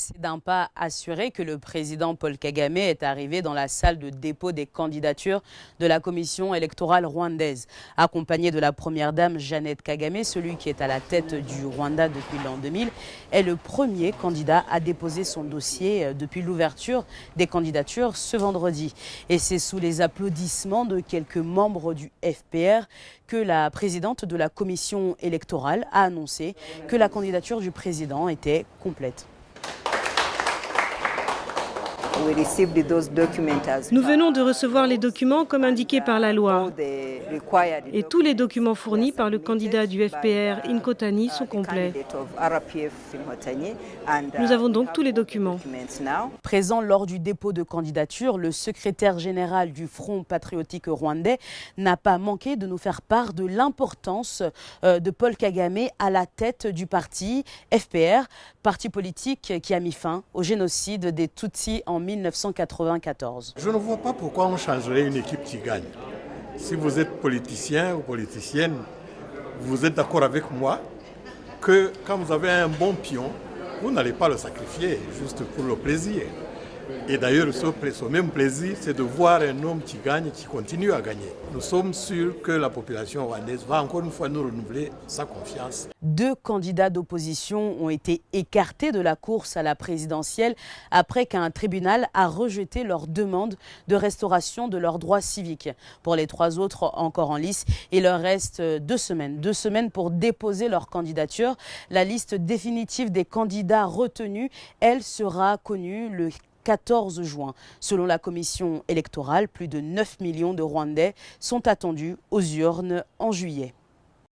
C'est d'un pas assuré que le président Paul Kagame est arrivé dans la salle de dépôt des candidatures de la commission électorale rwandaise. Accompagné de la première dame Jeannette Kagame, celui qui est à la tête du Rwanda depuis l'an 2000, est le premier candidat à déposer son dossier depuis l'ouverture des candidatures ce vendredi. Et c'est sous les applaudissements de quelques membres du FPR que la présidente de la commission électorale a annoncé que la candidature du président était complète. Nous venons de recevoir les documents comme indiqué par la loi. Et tous les documents fournis par le candidat du FPR, Inkotani, sont complets. Nous avons donc tous les documents. Présent lors du dépôt de candidature, le secrétaire général du Front patriotique rwandais n'a pas manqué de nous faire part de l'importance de Paul Kagame à la tête du parti FPR, parti politique qui a mis fin au génocide des Tutsis en 1994. Je ne vois pas pourquoi on changerait une équipe qui gagne. Si vous êtes politicien ou politicienne, vous êtes d'accord avec moi que quand vous avez un bon pion, vous n'allez pas le sacrifier juste pour le plaisir. Et d'ailleurs, ce même plaisir, c'est de voir un homme qui gagne, qui continue à gagner. Nous sommes sûrs que la population rwandaise va encore une fois nous renouveler sa confiance. 2 candidats d'opposition ont été écartés de la course à la présidentielle après qu'un tribunal a rejeté leur demande de restauration de leurs droits civiques. Pour les 3 autres encore en lice, il leur reste 2 semaines. 2 semaines pour déposer leur candidature. La liste définitive des candidats retenus, elle sera connue le 14 juin. Selon la commission électorale, plus de 9 millions de Rwandais sont attendus aux urnes en juillet.